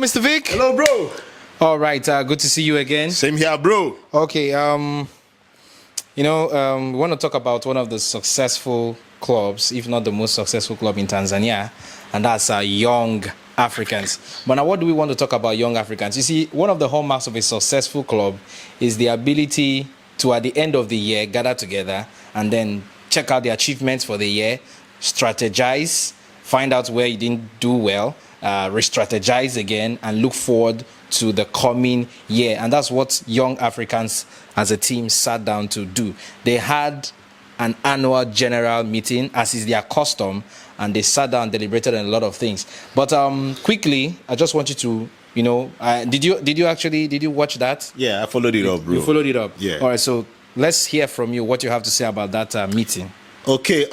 Mr. Vic. Hello, bro. All right, good to see you again. Same here, bro. Okay, we want to talk about one of the successful clubs, if not the most successful club in Tanzania, and that's Young Africans. But now, what do we want to talk about Young Africans? You see, one of the hallmarks of a successful club is the ability to, at the end of the year, gather together and then check out the achievements for the year, strategize, find out where you didn't do well, re-strategize again, and look forward to the coming year. And that's what Young Africans as a team sat down to do. They had an annual general meeting, as is their custom, and they sat down and deliberated on a lot of things. But quickly, I just want you to, did you watch that? Yeah, I followed it up, bro. You followed it up? Yeah. All right, so let's hear from you what you have to say about that meeting. Okay,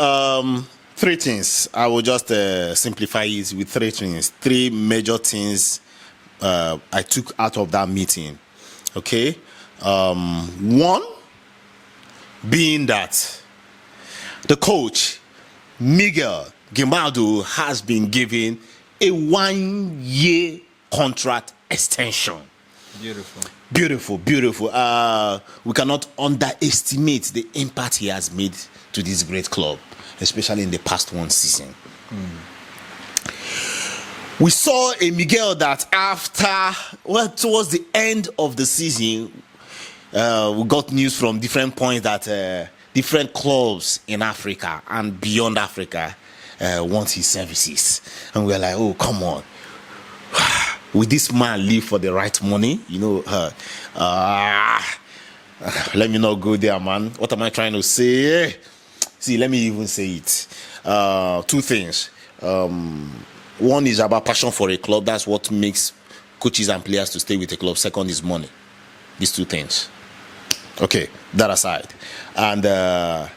three things. I will just simplify it with three things. Three major things I took out of that meeting. Okay, one being that the coach Miguel Grimaldo has been given a 1-year contract extension. Beautiful. We cannot underestimate the impact he has made to this great club, especially in the past one season. We saw a Miguel that towards the end of the season, we got news from different points that different clubs in Africa and beyond Africa want his services. And we're like, oh, come on. Will this man leave for the right money? Let me not go there, man. What am I trying to say? See, let me even say it. Two things. One is about passion for a club. That's what makes coaches and players to stay with a club. Second is money. These two things. Okay, that aside. And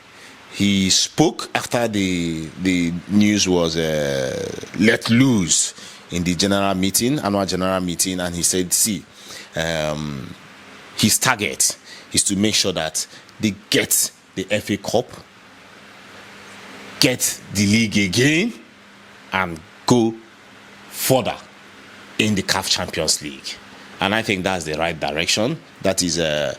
he spoke after the news was let loose in the annual general meeting, and he said, see, his target is to make sure that they get the FA Cup, get the league again, and go further in the CAF Champions League. And I think that's the right direction. That is a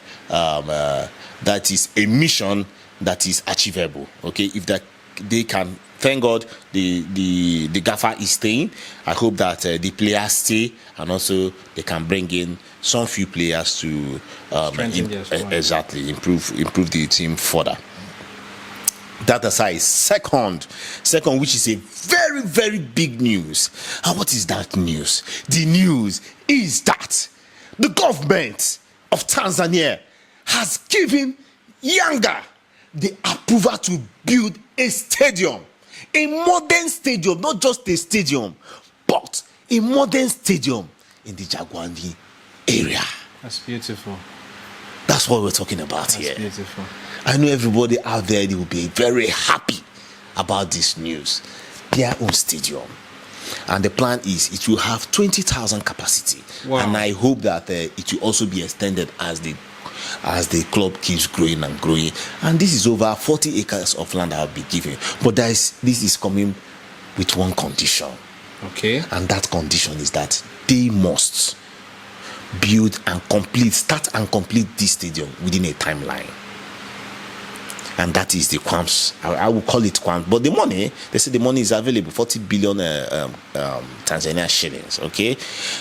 mission that is achievable. Okay, if they can, thank God the gaffer is staying. I hope that the players stay, and also they can bring in some few players to exactly improve the team further. That aside, second, which is a very, very big news. And what is that news? The news is that the government of Tanzania has given Yanga the approval to build a stadium, a modern stadium, not just a stadium, but a modern stadium in the Jangwani area. That's beautiful. That's what we're talking about here. That's beautiful. I know everybody out there, they will be very happy about this news. Their own stadium. And the plan is it will have 20,000 capacity. Wow. And I hope that it will also be extended as the club keeps growing and growing. And this is over 40 acres of land I'll be giving. But this is coming with one condition. Okay. And that condition is that they must start and complete this stadium within a timeline. And that is the qualms. I will call it qualms. But the money, they say the money is available, 40 billion Tanzania shillings, okay?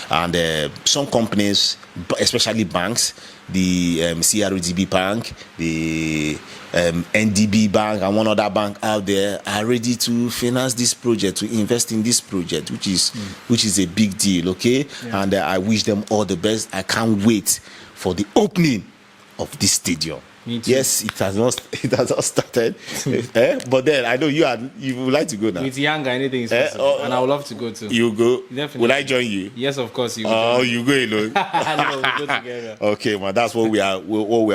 And some companies, especially banks, the CRDB Bank, the NDB Bank, and one other bank out there are ready to finance this project, to invest in this project, which is a big deal, okay? Yeah. And I wish them all the best. I can't wait for the opening of this stadium. Yes, it has not started. But then I know you would like to go now. With Yanga, anything is possible. And I would love to go too. You go? Definitely. Will I join you? Yes, of course you will. Oh, you go alone. No, we'll go together. Okay, man, that's what we are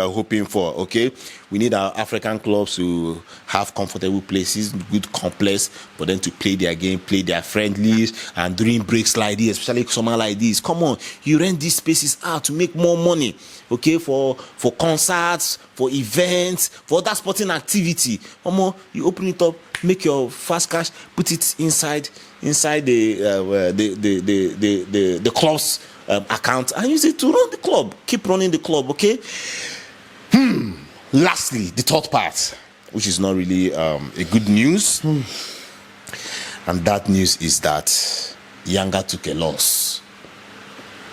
hoping for. Okay, we need our African clubs to have comfortable places, good complex, but then to play their game, play their friendlies, and during breaks like this, especially summer like this. Come on, you rent these spaces out to make more money. Okay, for concerts, for for events, for other sporting activity. You open it up, make your fast cash, put it inside the club's account, and use it to run the club. Keep running the club, okay? Lastly, the third part, which is not really a good news, and that news is that Yanga took a loss.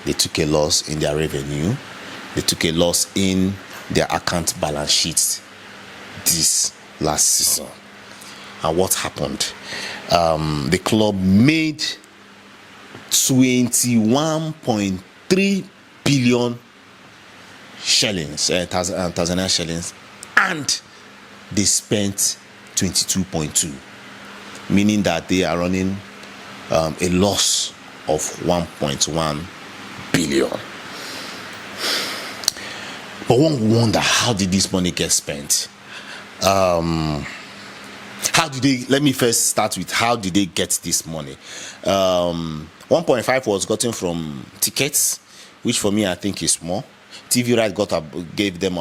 They took a loss in their revenue. They took a loss in their account balance sheets this last season. And what happened? The club made 21.3 billion shillings, Tanzanian shillings, and they spent 22.2, meaning that they are running a loss of 1.1 billion. But one wonder, how did this money get spent? Let me first start with how did they get this money? 1.5 was gotten from tickets, which for me I think is more. TV Right gave them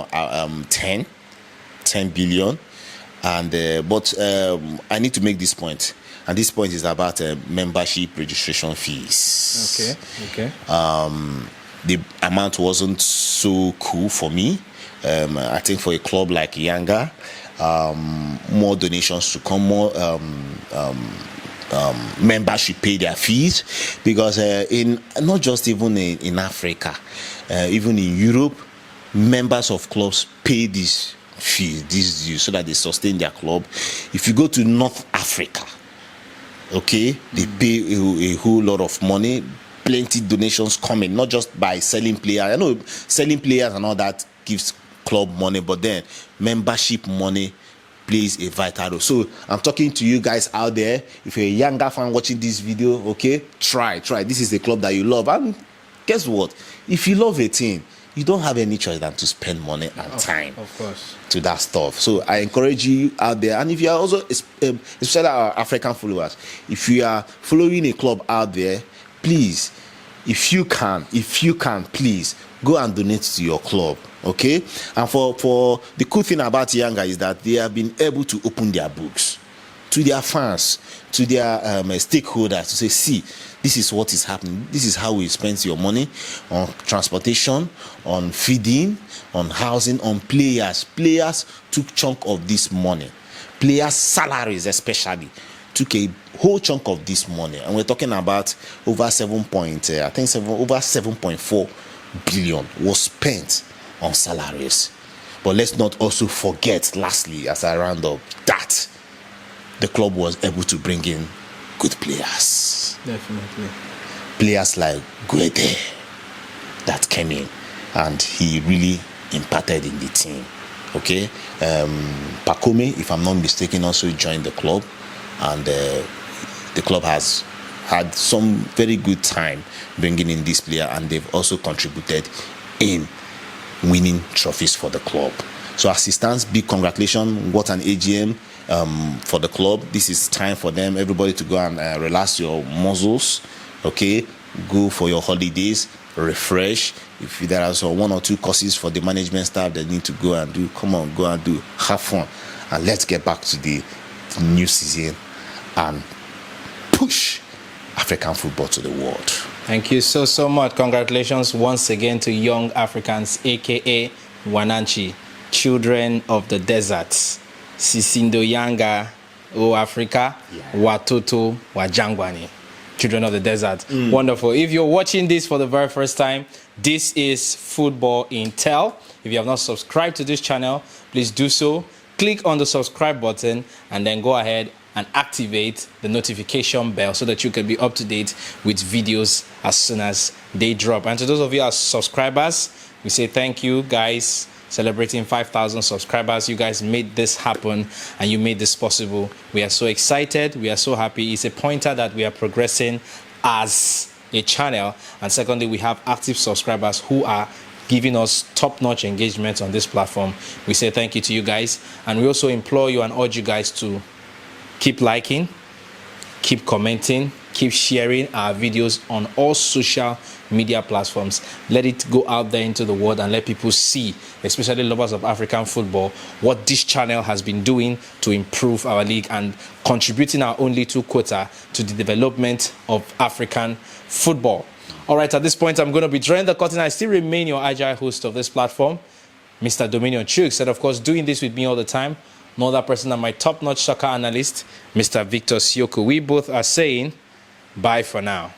10 billion, and but I need to make this point, and this point is about membership registration fees. Okay. The amount wasn't so cool for me. I think for a club like Yanga, more donations should come, more members should pay their fees, because in not just even in Africa, even in Europe, members of clubs pay this dues so that they sustain their club. If you go to North Africa, okay, they pay a whole lot of money. Plenty donations coming, not just by selling players. I know selling players and all that gives club money, but then membership money plays a vital role. So I'm talking to you guys out there. If you're a Yanga fan watching this video, okay, try. This is the club that you love, and guess what? If you love a team, you don't have any choice than to spend money and time, of course, to that stuff. So I encourage you out there, and if you are also, especially our African followers, if you are following a club out there, please, if you can, please go and donate to your club, okay? And for the cool thing about Yanga is that they have been able to open their books to their fans, to their stakeholders, to say, see, this is what is happening. This is how we spend your money on transportation, on feeding, on housing, on players. Players took chunk of this money. Players' salaries especially took a whole chunk of this money, and we're talking about over 7.4 billion was spent on salaries. But let's not also forget, lastly, as I round up, that the club was able to bring in good players. Definitely. Players like Guede that came in, and he really impacted in the team. Okay, Pakome, if I'm not mistaken, also joined the club, and the club has had some very good time bringing in this player, and they've also contributed in winning trophies for the club. So as it stands, big congratulations. What an AGM for the club. This is time for them, everybody, to go and relax your muscles, okay? Go for your holidays, refresh. If there are some 1 or 2 courses for the management staff that need to go and do, come on, go and do, have fun, and let's get back to the new season and push African football to the world. Thank you so much. Congratulations once again to Young Africans, aka Wananchi, children of the deserts. Sisindo Yanga, O Africa, Watoto, Wajangwani. Children of the desert. Wonderful. If you're watching this for the very first time, this is Football Intel. If you have not subscribed to this channel, please do so. Click on the subscribe button and then go ahead and activate the notification bell so that you can be up to date with videos as soon as they drop. And to those of you as subscribers, we say thank you, guys. Celebrating 5,000 subscribers. You guys made this happen and you made this possible. We are so excited. We are so happy. It's a pointer that we are progressing as a channel. And secondly, we have active subscribers who are giving us top-notch engagement on this platform. We say thank you to you guys. And we also implore you and urge you guys to keep liking, keep commenting, keep sharing our videos on all social media platforms. Let it go out there into the world and let people see, especially lovers of African football, what this channel has been doing to improve our league and contributing our own little quota to the development of African football. All right, at this point, I'm going to be drawing the curtain. I still remain your agile host of this platform, Mr. Dominion Chooks, and of course, doing this with me all the time, no other person than my top-notch soccer analyst, Mr. Victor Sioku. We both are saying bye for now.